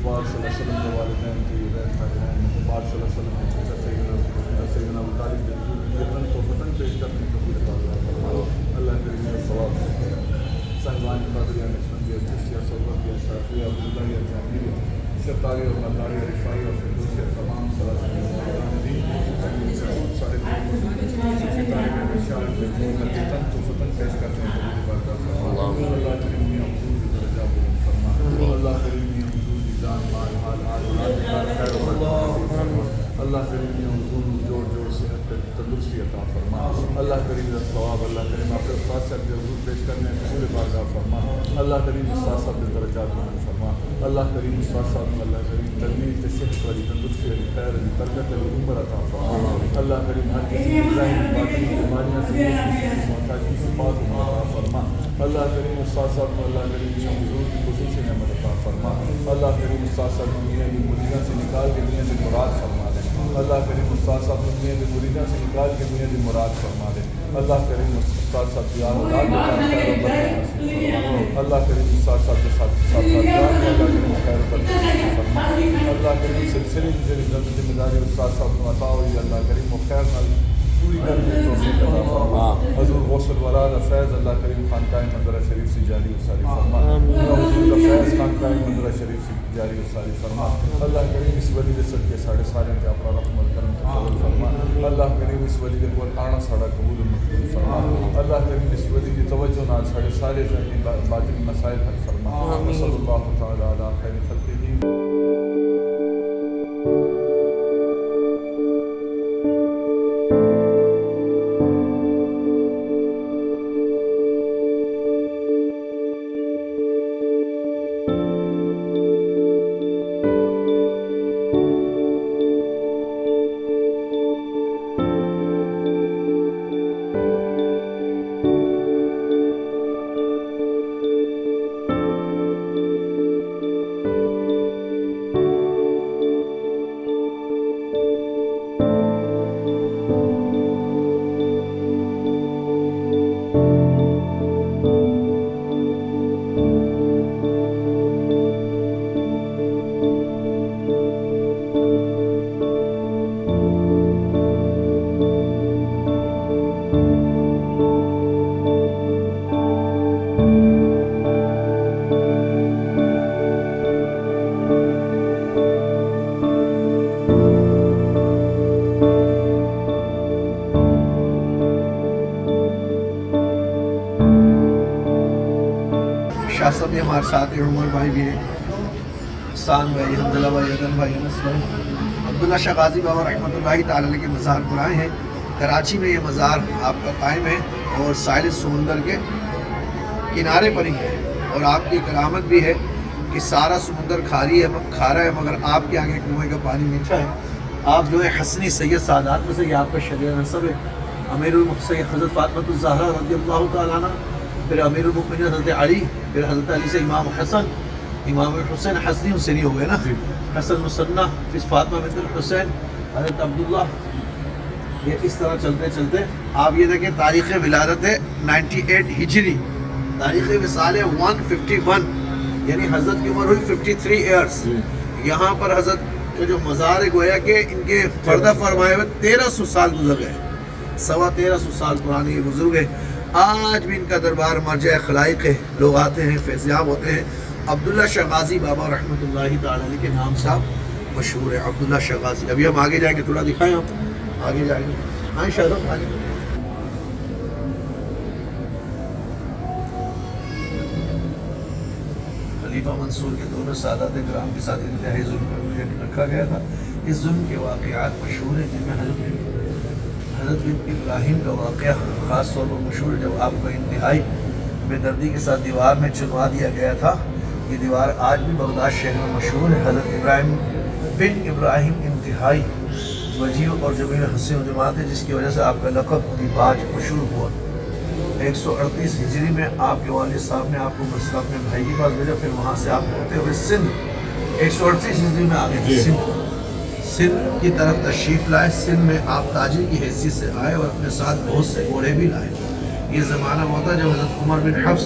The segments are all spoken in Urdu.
پاک صلی اللہ علیہ وسلم کے والدین طیبین طاہرین نبی پاک صلی اللہ علیہ وسلم کے چچا سیدنا ابو طالب کے جتن توفتن پیش کرنے کو قبول فرمائے. اللہ کریم ثواب سنگان قادریہ نقشبندیہ چشتیہ سوبتیہ شافعیہ عبداللہیہ جہانگیریہ شرطاری اور ملداری عرفائی اور فردوسی تمام صلاحیت دین صاحب طالب شاعر کے جتن توفتن پیش کرنے کو قبول فرمائے. اللہ کریم حضور درجہ بلند فرمائے. اللہ کریم حضور جان مال حال حال خیر و برکت فرمائے. اللہ کریم حضور جوڑ جوڑ صحت تندرستی عطا فرما. اللہ کریم ثواب اللہ کریم آپ کے استاد صاحب کے حضور پیش کرنے قبول بارگاہ فرما. اللہ کریم استاد صاحب کے درجات بلند فرما. اللہ کریم استاد صاحب کو اللہ کریم تجمیل کے صحت والی تندرستی علی خیر علی برکت علی عمر عطا فرما. اللہ کریم ہر کسی ظاہری باطنی بیماریاں سے محتاجی سے پاک عطا فرما. اللہ کریم استاد صاحب کو اللہ کریم حضور کی خصوصی نعمت عطا فرما. اللہ کریم استاد صاحب کو دنیا کی مریضوں سے نکال کے دنیا سے مراد فرما دے. اللہ کریم استاد صاحب کو دنیا کی مریضوں سے نکال کے دنیا کی مراد فرما دے. اللہ کریم استاد صاحب کی اولاد اللہ کریم استاد صاحب کے ساتھ اللہ کریم خیر برکت فرما. اللہ کریم سلسلے کی ذمہ داری استاد صاحب کو عطا ہوئی. اللہ کریم خیر نال پوری کرنے کی توفیق عطا فرما. حضور غوث الوراد فیض اللہ کریم خانقاہ مندرہ شریف سے جاری و ساری فرما. حضور فیض خانقاہ مندرہ شریف سے جاری و ساری فرما. اللہ کریم اس ولی دے صدقے ساڑھے سارے کے اپنا رحمت کرم فضل فرما. اللہ کریم اس ولی دے کول آنا ساڑھا قبول مقبول فرما. اللہ کریم اس ولی کی توجہ نال ساڑھے سارے ذہنی باطنی مسائل حل فرما. صلی اللہ تعالی علی خیر خلقہ. شاہ صاحب بھی ہمارے ساتھ ہیں, عمر بھائی بھی ہیں, حسان بھائی, حمداللہ بھائی, ادن بھائی, انس بھائی. عبداللہ شاہ غازی بابا رحمۃ اللہ تعالی علیہ کے مزار پر آئے ہیں. کراچی میں یہ مزار آپ کا قائم ہے اور ساحل سمندر کے کنارے پر ہی ہے. اور آپ کی کرامت بھی ہے کہ سارا سمندر کھارا ہے مگر آپ کے آگے کنویں کا پانی میٹھا ہے. آپ جو ہے حسنی سید سادات میں سے یہ آپ کا شریعہ نسب ہے. امیر المرسلین حضرت فاطمۃ الزہرا رضی اللہ تعالیٰ عنہ, پھر امیر المؤمنین حضرت علی, پھر حضرت علی سے امام حسن, امام حسین حسنی حسینی ہو گئے نا, حسن مصنع, پھر فاطمہ بنت الحسین, حضرت عبداللہ. یہ اس طرح چلتے چلتے آپ یہ دیکھیں تاریخ ولادت ہے 98 ہجری, تاریخ وصال ہے 151, یعنی حضرت کی عمر ہوئی 53 ایئرس. یہاں پر حضرت کا جو مزار ہے گویا کہ ان کے پردہ فرمائے ہوئے 1300 سال گزر گئے, 1350 سال پرانے یہ بزرگ ہے. آج بھی ان کا دربار مرجع خلائق ہے, لوگ آتے ہیں فیضیاب ہوتے ہیں. عبداللہ شاہ غازی بابا رحمۃ اللہ تعالی علیہ کے نام صاحب مشہور ہے, عبداللہ شاہ غازی. ابھی ہم آگے جائیں گے, تھوڑا دکھائیں, آپ آگے جائیں گے. ہاں شاہ آگے. خلیفہ منصور کے دونوں سادات کرام کے ساتھ انتہائی ظلم پر رکھا گیا تھا. اس ظلم کے واقعات مشہور ہیں, جن میں حضرت ابراہیم کا واقعہ خاص طور پر مشہور ہے, جب آپ کو انتہائی بے دردی کے ساتھ دیوار میں چنوا دیا گیا تھا. یہ دیوار آج بھی بغداد شہر میں مشہور ہے. حضرت ابراہیم بن ابراہیم انتہائی وجیح اور جمیل حسین و جماعت ہے, جس کی وجہ سے آپ کا لقب دیباج مشہور ہوا. 138 ہجری میں آپ کے والد صاحب نے آپ کو مسجد اپنے بھائی کے پاس بھیجا, پھر وہاں سے آپ ہوتے ہوئے سندھ 138 ہجری میں آگے سندھ کی طرف تشریف لائے. سندھ میں آپ تاجر کی حیثیت سے آئے اور اپنے ساتھ بہت سے گھوڑے بھی لائے. یہ زمانہ ہوتا جب حضرت عمر بن حفص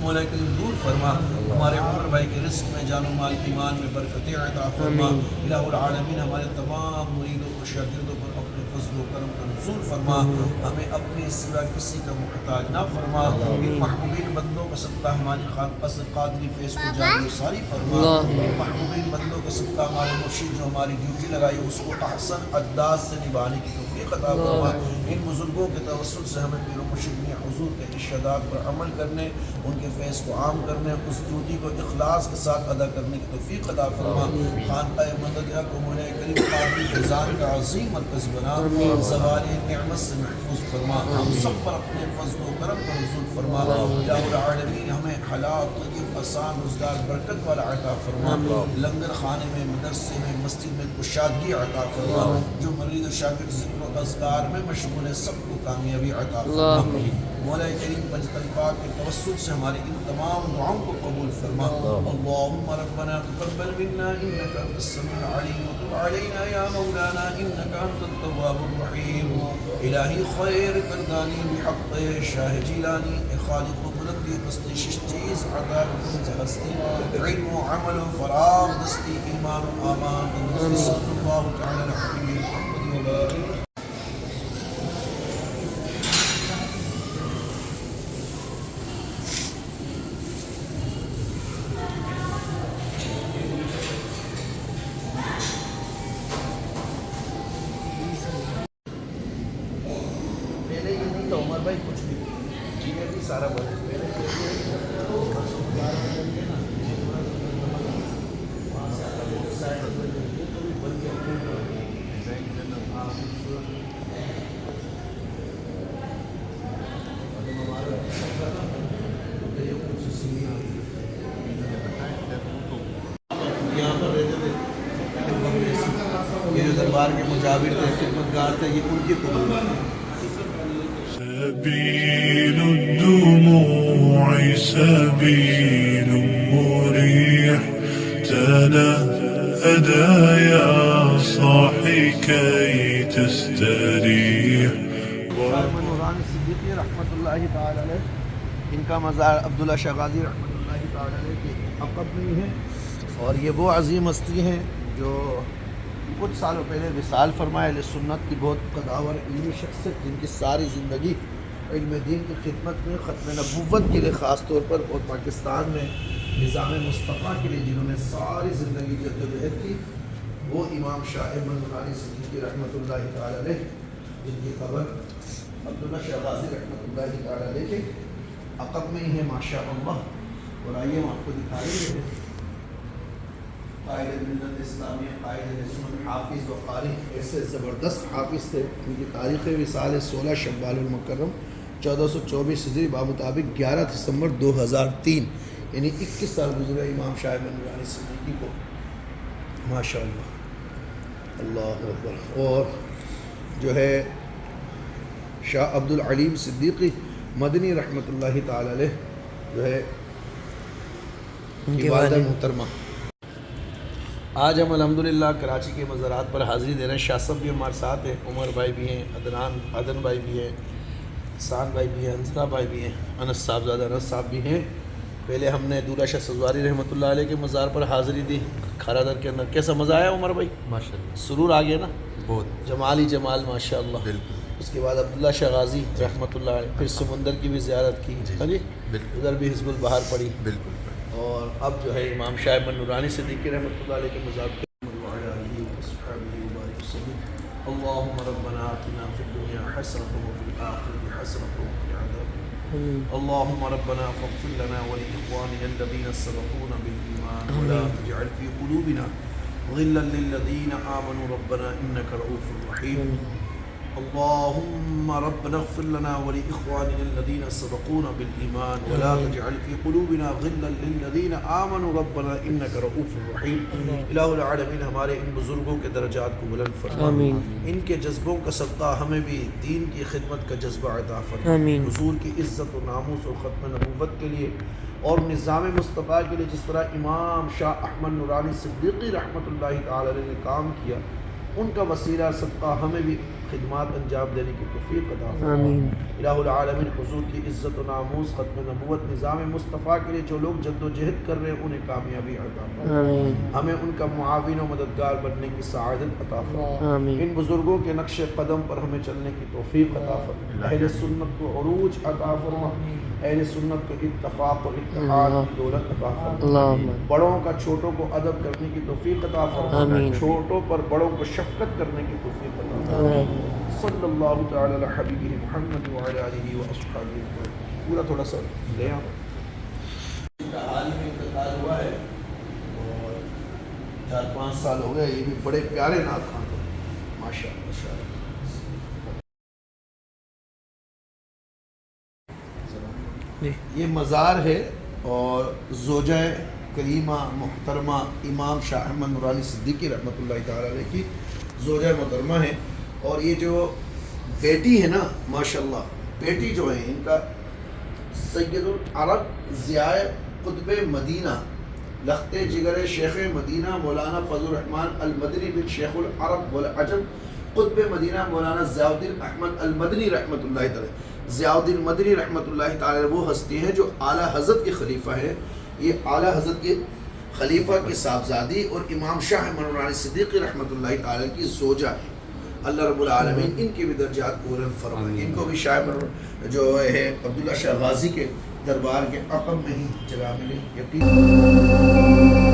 مولا کریم دور فرما، ہمارے عمر بھائی کے رزق میں جان و مال ایمان میں برکتیں عطا فرما، الہ العالمین ہمارے تمام مریدوں اور شاگردوں پر اپنے فضل و کرم کا نزول فرما، ہمیں اپنے سوا کسی کا محتاج نہ فرما، ان محبوبین بندوں کا صدقہ ہماری خان قصر قادری فیض کو جاری و ساری فرما، ان محبوبین بندوں کا صدقہ ہمارے مرشد جو ہماری ڈیوٹی لگائی اس کو احسن انداز سے نبھانے کی توفیق عطا فرما، ان بزرگوں کے توسل سے ہمیں پیر و مرشد میں حضور کے ارشادات پر عمل کرنے، ان کے فیض کو عام کرنے، اس ڈیوٹی کو اخلاص کے ساتھ ادا کرنے کی توفیق عطا فرما، خانقاہ مددیہ کو مولا کریم قادری فیضان کا عظیم مرکز بنا، زوال نعمت سے محفوظ فرما، ہم سب پر اپنے فضل و کرم کا نزول فرما، الہ العالمین ہمیں حلال طیب آسان روزگار برکت والا عطا فرما، لنگر خانے میں مدرسے میں مسجد میں کشادگی عطا فرما، جو مرید و شاگرد ذکر و اذکار میں مشغول ہے سب کو کامیابی عطا فرما، مولا کریم پنجتن پاک کے توسل سے ہماری ان تمام دعاؤں کو قبول فرما، اللہم ربنا تقبل منا انک انت السمیع العلیم وتب علینا یا مولانا انک انت التواب الرحیم، الہی خیر کردانی بحق شاہ جیلانی، خالق و بلندی بستی شش چیز عطا کنز ہستی، علم و عمل و فراغ دستی، ایمان و آمان تندرستی، صلی اللہ تعالی علی حبیب محمد و بارک۔ پہلے یہ نہیں تھا عمر بھائی کچھ بھی، یہ بھی سارا بند پہلے یہاں پر رہتے تھے، یہ جو دربار کے مجاور تھے خدمتگار تھے یہ ان کی قبول ہے۔ سبيل الدموع سبيل مريح تنهدى يا صاحي كي تستريح شاہ نورانی صدیقی رحمۃ اللہ تعالی علیہ، ان کا مزار عبداللہ شاہ غازی رحمۃ اللہ تعالی علیہ کے عقب میں ہی ہے، اور یہ وہ عظیم ہستی ہیں جو کچھ سالوں پہلے وصال فرمائے، اہل سنت کی بہت قداور علمی شخصیت، جن کی ساری زندگی علم دین کی خدمت میں ختم نبوت کے لیے خاص طور پر اور پاکستان میں نظام مصطفیٰ کے لیے جنہوں نے ساری زندگی جدوجہد کی، وہ امام شاہ احمد نورانی صدیقی رحمۃ اللہ تعالی علیہ، جن کی خبر عبداللہ شاہ غازی رحمۃ اللہ تعالی علیہ کے عقب میں ہی ہے ماشاء اللہ۔ اور آئیے ہم آپ کو دکھائیں گے قائد ملت اسلامیہ، قائد سنت، حافظ و قاری، ایسے زبردست حافظ تھے، ان کی تاریخ وصال 16 شوال المکرم 1424 ہجری بمطابق 11 دسمبر 2003، یعنی 21 سال گزرے امام شاہ احمد نورانی صدیقی کو، ماشاء اللہ، اللہ اکبر۔ اور جو ہے شاہ عبدالعلیم صدیقی مدنی رحمۃ اللہ تعالی علیہ جو ہے ان کی والدہ محترمہ۔ آج ہم الحمدللہ کراچی کے مزارات پر حاضری دے رہے ہیں، شاہ صاحب بھی ہمارے ساتھ ہیں، عمر بھائی بھی ہیں، عدن بھائی بھی ہیں، حسان بھائی بھی ہیں، انزلہ بھائی بھی ہیں، انس صاحب زادہ انس صاحب بھی ہیں۔ پہلے ہم نے دولہ شاہ سزواری رحمۃ اللہ علیہ کے مزار پر حاضری دی کھارا در کے اندر۔ کیسا مزہ آیا عمر بھائی؟ ماشاءاللہ سرور آ گیا نا، بہت جمال ہی جمال ماشاء اللہ۔ بالکل اس کے بعد عبداللہ شاہ غازی رحمۃ اللہ علیہ، پھر سمندر کی بھی زیارت کی، ہاں جی، بالکل ادھر بھی حزب البحر پڑھی، بالکل اور اب جو ہے امام شاہ احمد نورانی صدیقی رحمۃ اللہ علیہ کے مزار پہ اللهم ربنا آتنا في الدنيا حسنة وفي الآخرة حسنة وقنا عذاب النار اللهم ربنا فاغفر لنا ولإخواننا الذين سبقونا بالإيمان ولا تجعل في قلوبنا غلا للذين آمنوا ربنا إنك رؤوف رحيم اللهم ربنا اغفر لنا ولإخواننا الذين سبقونا بالإيمان ولا تجعل في قلوبنا غلا للذين آمنوا ربنا إنك رؤوف رحيم الہ العالمین ہمارے ان بزرگوں کے درجات کو بلند فرما، ان کے جذبوں کا صدقہ ہمیں بھی دین کی خدمت کا جذبہ عطا فرما، حضور کی عزت و ناموس اور ختم نبوت کے لیے اور نظام مصطفیٰ کے لیے جس طرح امام شاہ احمد نورانی صدیقی رحمۃ اللہ تعالی علیہ نے کام کیا، ان کا وسیلہ صدقہ ہمیں بھی خدمات انجام دینے کی توفیق عطا فرما۔ آمین۔ الہ العالمین حضور کی عزت و ناموس، ختم نبوت، نظام مصطفیٰ کے لیے جو لوگ جد و جہد کر رہے ہیں انہیں کامیابی عطا فرما۔ آمین۔ ہمیں ان کا معاون و مددگار بننے کی سعادت عطا فرما۔ آمین۔ ان بزرگوں کے نقش قدم پر ہمیں چلنے کی توفیق عطا فرما۔ اہل سنت کو عروج عطا فرما، اہل سنت کو اتفاق و اتحاد کی دولت عطا فرما۔ اللہم بڑوں کا چھوٹوں کو ادب کرنے کی توفیق عطا فرما، آمین۔ چھوٹوں پر بڑوں کو شفقت کرنے کی توفیق عطا فرما۔ آمین۔ صلی اللہ تعالی علی حبیبہ محمد وعلی آلہ واصحابہ اجمعین۔ پورا تھوڑا سا لے آؤ۔ حال میں انتقال ہوا ہے اور 4-5 سال ہو گئے، یہ بھی بڑے پیارے نعت خواں تھے، ماشاء اللہ۔ یہ مزار ہے اور زوجہ کریمہ محترمہ امام شاہ احمد نورانی صدیقی رحمۃ اللہ تعالی علیہ کی زوجہ محترمہ ہے، اور یہ جو بیٹی ہے نا ماشاءاللہ، بیٹی جو ہے ان کا سید العرب ضیاء قطب مدینہ لخت جگر شیخ مدینہ مولانا فضل الرحمن المدنی بن شیخ العرب والعجم قطب مدینہ مولانا ضیاء الدین احمد المدنی رحمۃ اللہ تعالی، ضیاء الدین مدنی رحمۃ اللہ تعالی وہ ہستی ہیں جو اعلیٰ حضرت کے خلیفہ ہیں۔ یہ اعلیٰ حضرت کے خلیفہ کی صاحبزادی اور امام شاہ احمد نورانی صدیقی رحمۃ اللہ تعالی کی زوجہ ہے۔ اللہ رب العالمین ان کے بھی درجات کو بلند فرمائے، ان کو بھی شاہ جو ہے عبداللہ شاہ غازی کے دربار کے عقب میں ہی جگہ ملے۔ یقین